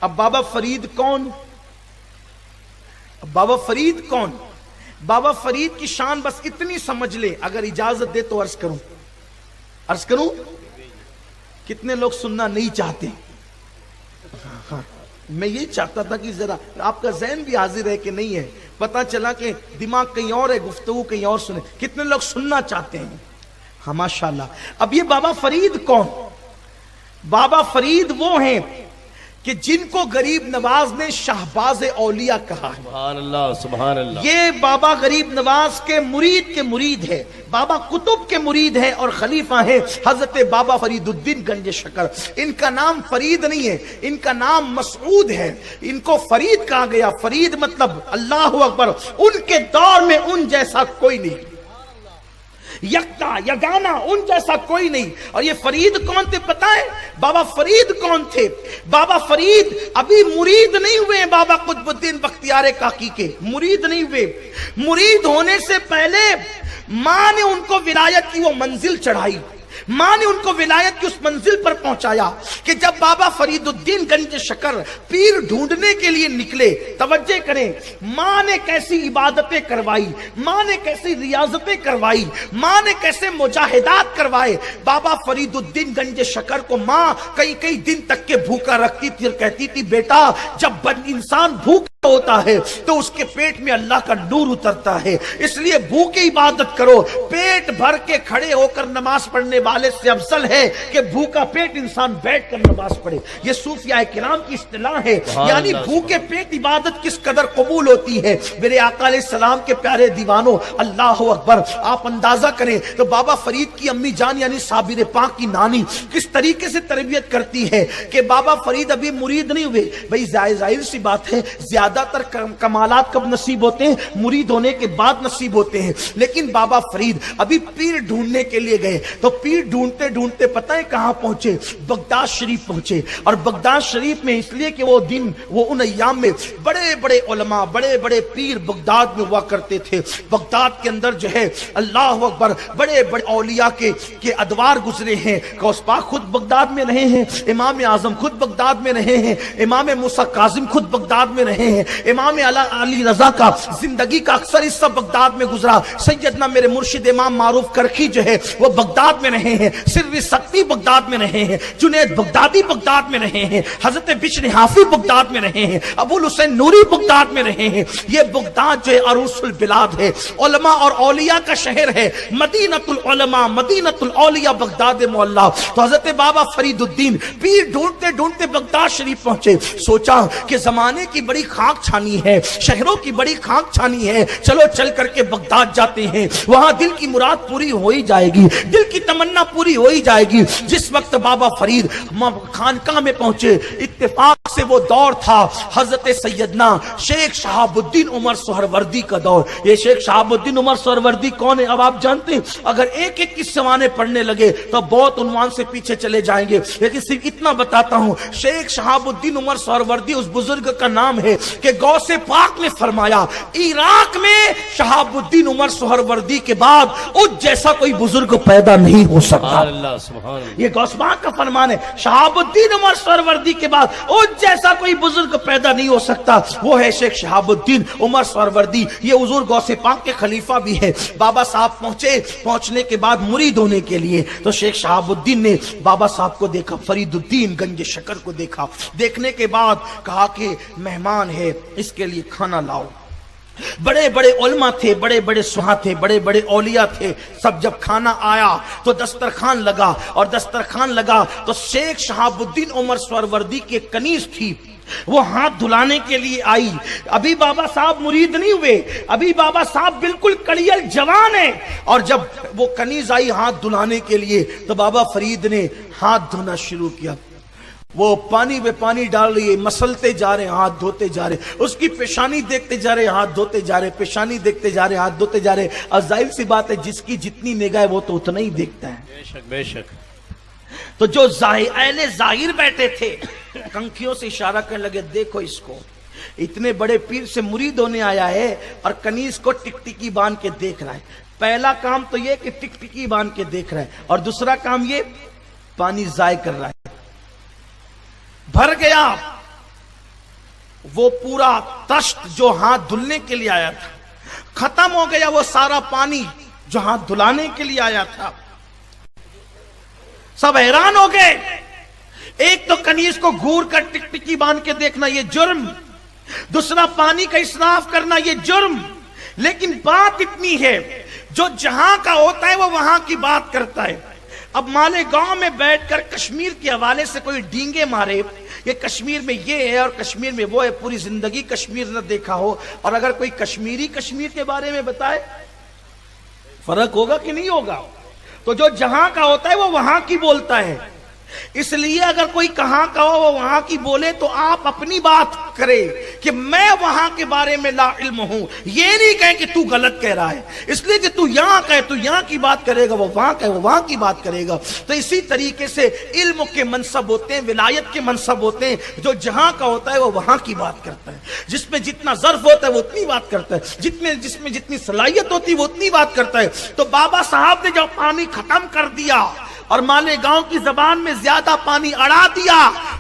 اب بابا فرید کون؟ بابا فرید کون؟ بابا فرید کی شان بس اتنی سمجھ لے، اگر اجازت دے تو عرض کروں؟ کتنے لوگ سننا نہیں چاہتے؟ میں یہ چاہتا تھا کہ ذرا آپ کا ذہن بھی حاضر ہے کہ نہیں ہے، پتا چلا کہ دماغ کہیں اور ہے، گفتگو کہیں اور سنے. کتنے لوگ سننا چاہتے ہیں؟ ہاں ماشاءاللہ. اب یہ بابا فرید کون؟ بابا فرید وہ ہیں کہ جن کو غریب نواز نے شہباز اولیاء کہا ہے. سبحان اللہ سبحان اللہ. یہ بابا غریب نواز کے مرید ہے، بابا قطب کے مرید ہے اور خلیفہ ہے حضرت بابا فرید الدین گنج شکر. ان کا نام فرید نہیں ہے، ان کا نام مسعود ہے. ان کو فرید کہا گیا. فرید مطلب اللہ اکبر، ان کے دور میں ان جیسا کوئی نہیں، یکتا یگانا ان جیسا کوئی نہیں. اور یہ فرید کون تھے پتہ ہے؟ بابا فرید کون تھے؟ بابا فرید ابھی مرید نہیں ہوئے بابا قطب الدین بختیار کاکی کے، مرید نہیں ہوئے. مرید ہونے سے پہلے ماں نے ان کو ولایت کی وہ منزل چڑھائی، ماں نے ان کو ولایت کی اس منزل پر پہنچایا کہ جب بابا فرید الدین گنج شکر پیر ڈھونڈنے کے لیے نکلے، توجہ کریں، ماں نے کیسی عبادتیں کروائی، ماں نے کیسی ریاضتیں کروائی، ماں نے کیسے مجاہدات کروائے. بابا فرید الدین گنج شکر کو ماں کئی دن تک کے بھوکا رکھتی تھی اور کہتی تھی بیٹا جب انسان بھوکا ہوتا ہے تو اس کے پیٹ میں اللہ کا نور اترتا ہے، اس لیے بھوکے عبادت کرو. پیٹ بھر کے کھڑے ہو کر نماز پڑھنے والے سے افضل ہے کہ بھوکا پیٹ انسان بیٹھ کر نماز پڑھے. یہ صوفیاء کرام کی اصطلاح ہے. یعنی بھوکے پیٹ عبادت کس قدر قبول ہوتی ہے. میرے آقا علیہ السلام کے پیارے دیوانوں، اللہ اکبر، آپ اندازہ کریں تو بابا فرید کی امی جان یعنی صابر پاک کی نانی کس طریقے سے تربیت کرتی ہے کہ بابا فرید ابھی مرید نہیں ہوئے. بھئی ظاہر سی بات ہے، زیادہ تر کمالات کب نصیب ہوتے ہیں؟ مرید ہونے کے بعد نصیب ہوتے ہیں. لیکن بابا فرید ابھی پیر ڈھونڈنے کے لیے گئے تو پیر ڈھونڈتے ڈھونڈتے پتہ ہے کہاں پہنچے؟ بغداد شریف پہنچے. اور بغداد شریف میں اس لیے کہ وہ دن، وہ ان ایام میں بڑے بڑے علماء، بڑے بڑے پیر بغداد میں ہوا کرتے تھے. بغداد کے اندر جو ہے اللہ اکبر بڑے بڑے اولیاء کے ادوار گزرے ہیں. غوث پاک خود بغداد میں رہے ہیں، امام اعظم خود بغداد میں رہے ہیں، امام موسیٰ کاظم خود بغداد میں رہے ہیں، امام علی رضا کا زندگی کا اکثر حصہ بغداد میں گزرا. سیدنا میرے مرشد امام معروف کرخی جو ہے وہ بغداد میں رہے ہیں، سروی سختی بغداد میں رہے ہیں، جنید بغدادی بغداد میں رہے ہیں، حضرت بشر حافی بغداد میں رہے ہیں، ابو الحسین نوری بغداد میں رہے ہیں. یہ بغداد جو ہے عروس البلاد ہے، علماء اور اولیاء کا شہر ہے، مدینۃ العلماء مدینۃ الاولیاء بغداد معلیٰ. تو حضرت بابا فرید الدین پیر ڈھونڈتے ڈھونڈتے بغداد شریف پہنچے. سوچا کہ زمانے کی بڑی خاک چھانی ہے، شہروں کی بڑی خاک چھانی ہے، چلو چل کر کے بغداد جاتے ہیں، وہاں دل کی مراد پوری ہو ہی جائے گی، دل کی تمنا پوری ہو ہی جائے گی. جس وقت بابا فرید خانقاہ میں پہنچے، اتفاق سے وہ دور تھا حضرت سیدنا شیخ شہاب الدین عمر سہروردی کا دور. یہ شیخ شہاب الدین عمر سہروردی کون ہے اب آپ جانتے ہیں؟ اگر ایک ایک قصے پڑھنے لگے تو بہت عنوان سے پیچھے چلے جائیں گے، لیکن صرف اتنا بتاتا ہوں. شیخ شہاب الدین عمر سہروردی اس بزرگ کا نام ہے کہ غوث پاک نے فرمایا عراق میں شہاب الدین عمر سہروردی کے بعد اس جیسا کوئی بزرگ پیدا نہیں ہو سکتا. یہ غوث پاک کا فرمان ہے، شہاب الدین عمر سہروردی کے بعد اس جیسا کوئی بزرگ پیدا نہیں ہو سکتا. وہ ہے شیخ شہاب الدین عمر سہروردی. یہ حضور غوث پاک کے خلیفہ بھی ہے. بابا صاحب پہنچنے کے بعد مرید ہونے کے لیے تو شیخ شہاب الدین نے بابا صاحب کو دیکھا، فرید الدین گنج شکر کو دیکھا. دیکھنے کے بعد کہا کہ مہمان ہے، اس کے لیے کھانا لاؤ. بڑے بڑے علماء تھے، بڑے بڑے سہاں تھے، بڑے بڑے اولیاء تھے. سب جب کھانا آیا تو دسترخوان لگا، اور دسترخوان لگا تو شیخ شہاب الدین عمر سہروردی کی ایک کنیز تھی، وہ ہاتھ دھلانے کے لیے آئی. ابھی بابا صاحب مرید نہیں ہوئے، ابھی بابا صاحب بالکل کڑیل جوان ہیں. اور جب وہ کنیز آئی ہاتھ دھلانے کے لیے تو بابا فرید نے ہاتھ دھونا شروع کیا. وہ پانی پہ پانی ڈال رہی ہے، مسلتے جا رہے ہیں، ہاتھ دھوتے جا رہے ہیں، اس کی پیشانی دیکھتے جا رہے ہیں، ہاتھ دھوتے جا رہے ہیں، پیشانی دیکھتے جا رہے ہیں، ہاتھ دھوتے جا رہے ہیں. اور ظاہر سی بات ہے جس کی جتنی نگاہ ہے وہ تو اتنا ہی دیکھتا ہے. بے شک بے شک. تو جو اہل ظاہر بیٹھے تھے کنکھیوں سے اشارہ کرنے لگے، دیکھو اس کو، اتنے بڑے پیر سے مرید ہونے آیا ہے اور کنیز کو ٹکٹکی باندھ کے دیکھ رہا ہے. پہلا کام تو یہ کہ ٹکٹکی باندھ کے دیکھ رہا ہے، اور دوسرا کام یہ پانی ضائع کر رہا ہے. بھر گیا. وہ پورا تشت جو ہاتھ دھلنے کے لیے آیا تھا ختم ہو گیا، وہ سارا پانی جو ہاتھ دھلانے کے لیے آیا تھا۔ سب حیران ہو گئے۔ ایک تو کنیز کو گھور کر ٹکٹکی باندھ کے دیکھنا یہ جرم، دوسرا پانی کا اسراف کرنا یہ جرم، لیکن بات اتنی ہے جو جہاں کا ہوتا ہے وہ وہاں کی بات کرتا ہے۔ اب مالیگاؤں میں بیٹھ کر کشمیر کے حوالے سے کوئی ڈینگے مارے کہ کشمیر میں یہ ہے اور کشمیر میں وہ ہے، پوری زندگی کشمیر نہ دیکھا ہو، اور اگر کوئی کشمیری کشمیر کے بارے میں بتائے، فرق ہوگا کہ نہیں ہوگا؟ تو جو جہاں کا ہوتا ہے وہ وہاں کی بولتا ہے۔ اس لیے اگر کوئی کہاں کا ہو وہ وہاں کی بولے تو آپ اپنی بات کرے کہ میں وہاں کے بارے میں لا علم ہوں، یہ نہیں کہیں کہ تو غلط کہہ رہا ہے، اس لیے کہ تو یہاں کہے تو یہاں کی بات کرے گا، وہ وہاں کہے وہ وہاں کی بات کرے گا۔ تو اسی طریقے سے علم کے منصب ہوتے ہیں، ولایت کے منصب ہوتے ہیں، جو جہاں کا ہوتا ہے وہ وہاں کی بات کرتا ہے، جس میں جتنا ظرف ہوتا ہے وہ اتنی بات کرتا ہے، جس میں جتنی صلاحیت ہوتی ہے وہ اتنی بات کرتا ہے۔ تو بابا صاحب نے جب پانی ختم کر دیا اور مالیگاؤں کی زبان میں زیادہ پانی اڑا دیا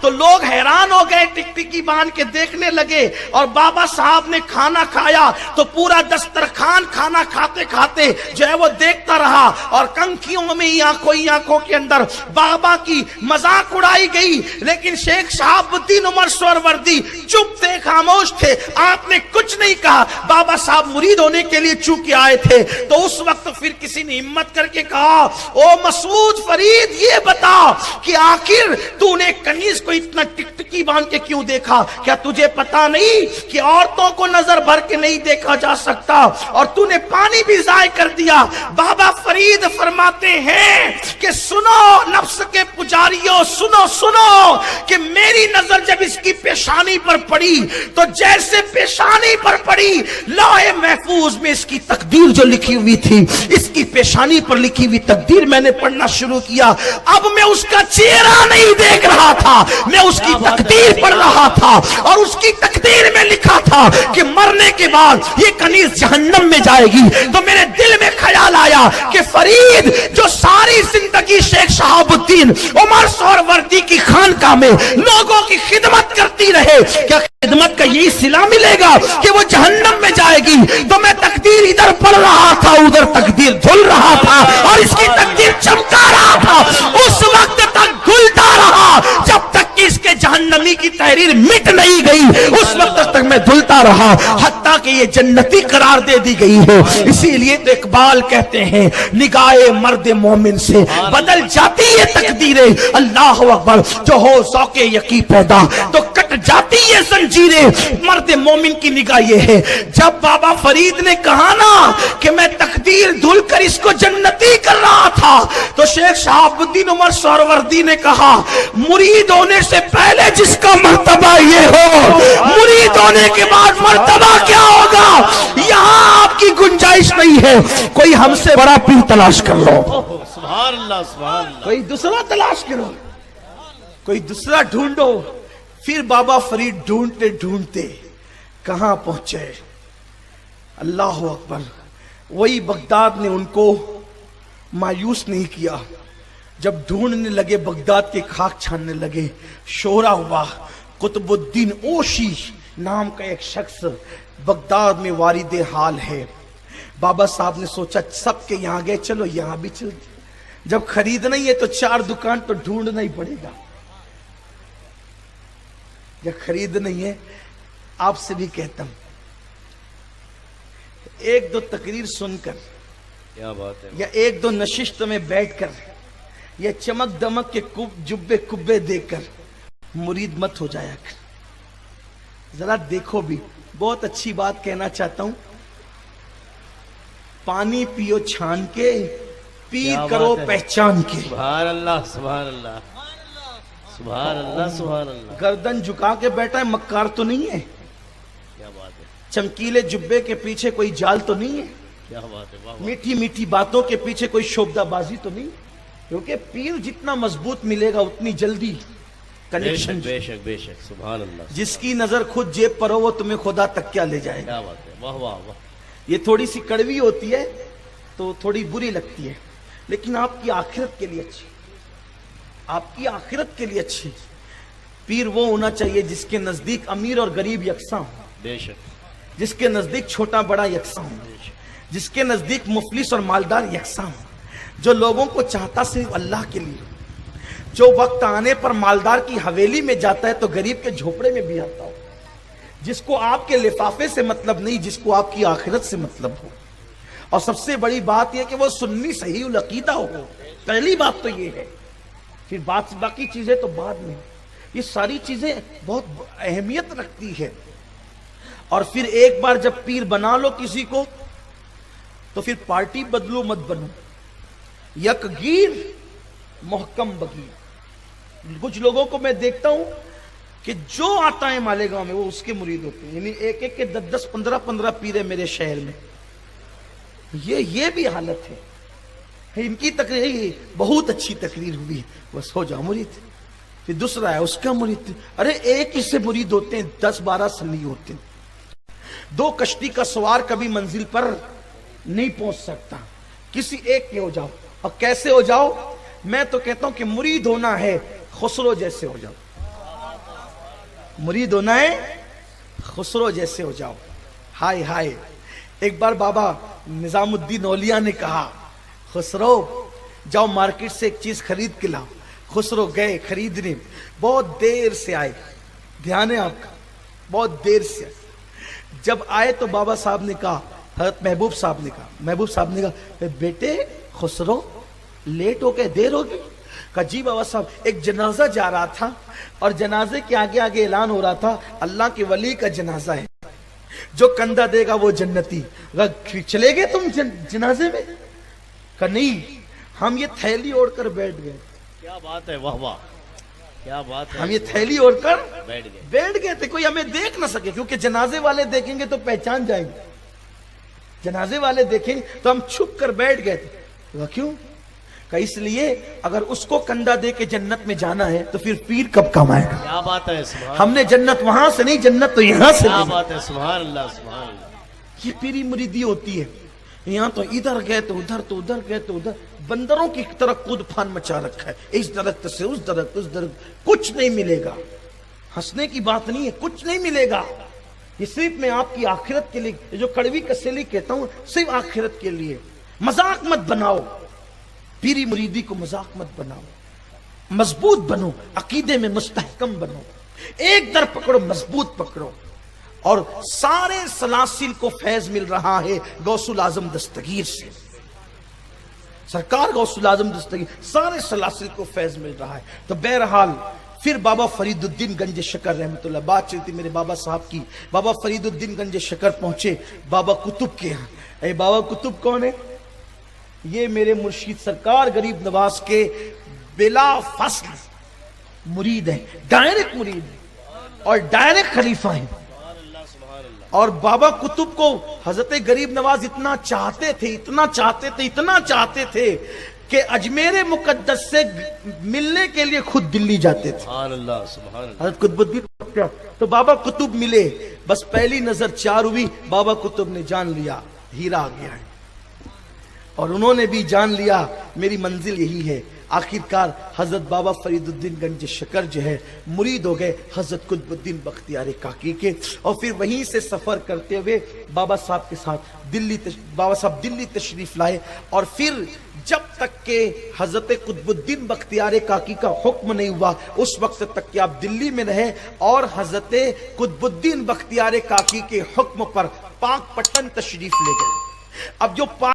تو لوگ حیران ہو گئے، ٹکٹکی باندھ کے دیکھنے لگے، اور بابا صاحب نے کھانا کھایا تو پورا دسترخوان کھانا کھاتے کھاتے جو ہے وہ دیکھتا رہا، اور کنکھیوں میں آنکھوں کے اندر بابا کی مذاق اڑائی گئی، لیکن شیخ شہاب الدین عمر سہروردی چپ تھے، خاموش تھے، آپ نے کچھ نہیں کہا۔ بابا صاحب مرید ہونے کے لیے چونکہ آئے تھے تو اس وقت پھر کسی نے ہمت کر کے کہا، او مسعود فرید یہ بتا کہ آخر تو نے کنیز کو اتنا ٹکٹکی باندھ کے کیوں دیکھا؟ کیا تجھے پتا نہیں کہ عورتوں کو نظر بھر کے نہیں دیکھا جا سکتا، اور تو نے پانی بھی ضائع کر دیا؟ بابا فرید فرماتے ہیں کہ سنو نفس کے پجاریوں، سنو کہ میری نظر جب اس کی پیشانی پر پڑی تو جیسے پیشانی پر پڑی لوح محفوظ میں اس کی تقدیر جو لکھی ہوئی تھی، اس کی پیشانی پر لکھی ہوئی تقدیر میں نے پڑھنا شروع کیا۔ اب میں اس کا چہرہ نہیں دیکھ رہا تھا، میں اس کی تقدیر پڑھ رہا تھا، اور اس کی تقدیر میں لکھا تھا کہ مرنے کے بعد یہ کنیز جہنم میں جائے گی۔ تو میرے دل میں خیال آیا کہ فرید جو ساری زندگی شیخ شہاب الدین عمر سہروردی کی خانقاہ میں لوگوں کی خدمت کرتی رہے، کیا خدمت کا یہی صلہ ملے گا کہ وہ جہنم میں جائے گی؟ تو میں تقدیر ادھر پڑھ رہا تھا، ادھر تقدیر دھل رہا تھا، اور اس کی تقدیر چمکا رہا تھا، اس وقت تک گھلتا رہا جب تک کہ اس کے جہنمی کی تحریر مٹ نہیں گئی، اس وقت تک میں دھلتا رہا حتیٰ کہ یہ جنتی قرار دے دی گئی ہے۔ اسی لیے تو اقبال کہتے ہیں نگاہ مرد مومن سے بدل جاتی ہے تقدیریں، اللہ اکبر، جو ہو ذوق یقین پیدا تو کٹ جاتی ہے زنجیریں، مرد مومن کی نگاہ یہ ہے۔ جب بابا فرید نے کہا نا کہ میں تقدیر دھل کر اس کو جنتی کر رہا تھا تو شیخ شہاب الدین عمر سہروردی نے کہا مرید ہونے سے پہلے جس کا مرتبہ یہ ہو، مرید ہونے کے بعد مرتبہ کیا ہوگا؟ یہاں آپ کی گنجائش نہیں ہے، کوئی ہم سے بڑا پیر تلاش کر لو، سبحان اللہ سبحان اللہ، کوئی دوسرا تلاش کرو، کوئی دوسرا ڈھونڈو۔ پھر بابا فرید ڈھونڈتے ڈھونڈتے کہاں پہنچے؟ اللہ اکبر، وہی بغداد نے ان کو مایوس نہیں کیا۔ جب ڈھونڈنے لگے، بغداد کے خاک چھاننے لگے، شورا ہوا۔ قطب الدین اوشی نام کا ایک شخص بغداد میں وارد حال ہے۔ بابا صاحب نے سوچا سب کے یہاں گئے، چلو یہاں بھی چلتے، جب خریدنا ہی ہے تو 4 دکان تو ڈھونڈنا ہی پڑے گا۔ جب خرید نہیں ہے، آپ سے بھی کہتا ہوں 1-2 تقریر سن کر کیا بات ہے، یا 1-2 نشست میں بیٹھ کر یا چمک دمک کے جبے کبے دیکھ کر مرید مت ہو جایا کر۔ ذرا دیکھو بھی، بہت اچھی بات کہنا چاہتا ہوں، پانی پیو چھان کے، پیر کرو پہچان کے۔ سبحان اللہ سبحان اللہ سبحان اللہ سبحان اللہ، گردن جھکا کے بیٹھا ہے، مکار تو نہیں ہے؟ کیا بات ہے، چمکیلے جبے کے پیچھے کوئی جال تو نہیں ہے؟ کیا بات ہے، واہ میٹھی میٹھی باتوں کے پیچھے کوئی شوبدہ بازی تو نہیں؟ کیونکہ پیر جتنا مضبوط ملے گا اتنی جلدی کنیکشن۔ بے شک بے شک، سبحان اللہ، جس کی نظر خود جیب پر ہو وہ تمہیں خدا تک کیا لے جائے گا۔ کیا بات ہے، واہ واہ واہ، یہ تھوڑی سی کڑوی ہوتی ہے تو تھوڑی بری لگتی ہے، لیکن آپ کی آخرت کے لیے اچھی، آپ کی آخرت کے لیے اچھی۔ پیر وہ ہونا چاہیے جس کے نزدیک امیر اور غریب یکساں ہو، بے شک، جس کے نزدیک چھوٹا بڑا یکساں ہو، جس کے نزدیک مفلس اور مالدار یکساں ہو، جو لوگوں کو چاہتا صرف اللہ کے لیے، جو وقت آنے پر مالدار کی حویلی میں جاتا ہے تو غریب کے جھوپڑے میں بھی آتا ہو، جس کو آپ کے لفافے سے مطلب نہیں، جس کو آپ کی آخرت سے مطلب ہو۔ اور سب سے بڑی بات یہ کہ وہ سنی صحیح العقیدہ ہو، پہلی بات تو یہ ہے، پھر باقی چیزیں تو بعد میں۔ یہ ساری چیزیں بہت اہمیت رکھتی ہے۔ اور پھر ایک بار جب پیر بنا لو کسی کو تو پھر پارٹی بدلو مت بنو، یک گیر محکم بگیر۔ کچھ لوگوں کو میں دیکھتا ہوں کہ جو آتا ہے مالیگاؤں میں وہ اس کے مرید ہوتے ہیں، یعنی ایک ایک کے 10 15 پیر ہے میرے شہر میں۔ یہ بھی حالت ہے۔ ان کی تقریر بہت اچھی تقریر ہوئی، بس ہو جاؤ مرید، پھر دوسرا ہے اس کا مرید۔ ارے ایک ہی سے مرید ہوتے ہیں، 10 12 سے نہیں ہوتے۔ 2 کشتی کا سوار کبھی منزل پر نہیں پہنچ سکتا، کسی ایک کے ہو جاؤ۔ اور کیسے ہو جاؤ؟ میں تو کہتا ہوں کہ مرید ہونا ہے خسرو جیسے ہو جاؤ، مرید ہونا ہے خسرو جیسے ہو جاؤ۔ ہائے ہائے، ایک بار بابا نظام الدین اولیاء نے کہا خسرو جاؤ مارکیٹ سے ایک چیز خرید کے لاؤ۔ خسرو گئے خریدنے، بہت دیر سے آئے، دھیان ہے آپ کا، بہت دیر سے آئے۔ جب آئے تو بابا صاحب نے کہا، حضرت محبوب صاحب نے کہا بیٹے خسرو لیٹ ہو گئے، دیر ہو گئی۔ کہا جی بابا صاحب ایک جنازہ جا رہا تھا اور جنازے کے آگے آگے اعلان ہو رہا تھا اللہ کے ولی کا جنازہ ہے، جو کندھا دے گا وہ جنتی۔ چلے گئے تم جنازے میں؟ کہا نہیں، ہم یہ تھیلی اوڑھ کر بیٹھ گئے۔ کیا بات ہے، واہ واہ، کیا بات ہے، ہم یہ تھیلی اوڑھ کر بیٹھ گئے تھے، کوئی ہمیں دیکھ نہ سکے، کیونکہ جنازے والے دیکھیں گے تو پہچان جائیں گے، جنازے والے دیکھیں گے تو ہم چھپ کر بیٹھ گئے تھے۔ کہا کیوں؟ کہ اس لیے اگر اس کو کندھا دے کے جنت میں جانا ہے تو پھر پیر کب کام آئے گا؟ کیا بات ہے، سبحان ہم نے جنت وہاں سے نہیں، جنت تو یہاں سے کیا لینی۔ بات ہے، سبحان اللہ، سبحان اللہ۔ یہ پیری مریدی ہوتی ہے، یہاں تو ادھر گئے تو ادھر، تو ادھر گئے تو ادھر، بندروں کی طرح کود پھان مچا رکھا ہے، اس درخت سے اس درخت، اس درخت، کچھ نہیں ملے گا۔ ہنسنے کی بات نہیں ہے، کچھ نہیں ملے گا۔ یہ صرف میں آپ کی آخرت کے لیے، جو کڑوی کسیلی کہتا ہوں، صرف آخرت کے لیے۔ مذاق مت بناؤ، پیری مریدی کو مذاق مت بناؤ، مضبوط بنو، عقیدے میں مستحکم بنو، ایک در پکڑو، مضبوط پکڑو۔ اور سارے سلاسل کو فیض مل رہا ہے غوث العظم دستگیر سے، سرکار غوث العظم دستگیر، سارے سلاسل کو فیض مل رہا ہے۔ تو بہرحال پھر بابا فرید الدین گنج شکر رحمت اللہ، بات چلتی میرے بابا صاحب کی، بابا فرید الدین گنج شکر پہنچے بابا قطب کے ہاں۔ اے بابا قطب کون ہے؟ یہ میرے مرشید سرکار غریب نواز کے بلا فصل مرید ہیں، ڈائریکٹ مرید ہیں اور ڈائریکٹ خلیفہ ہیں۔ اور بابا قطب کو حضرت غریب نواز اتنا چاہتے تھے، اتنا چاہتے تھے، اتنا چاہتے تھے کہ اجمیر مقدس سے ملنے کے لیے خود دلی جاتے تھے۔ سبحان اللہ، سبحان اللہ۔ حضرت قطب الدین تو بابا قطب ملے، بس پہلی نظر چار ہوئی، بابا قطب نے جان لیا ہیرا آ گیا ہے، اور انہوں نے بھی جان لیا میری منزل یہی ہے۔ آخرکار حضرت بابا فرید الدین گنج شکر جو ہے مرید ہو گئے حضرت قطب الدین بختیار کاکی کے، اور پھر وہیں سے سفر کرتے ہوئے بابا صاحب کے ساتھ بابا صاحب دلی تشریف لائے۔ اور پھر جب تک کہ حضرت قطب الدین بختیار کاکی کا حکم نہیں ہوا اس وقت تک کہ آپ دلی میں رہے، اور حضرت قطب الدین بختیار کاکی کے حکم پر پاک پٹن تشریف لے گئے۔ اب جو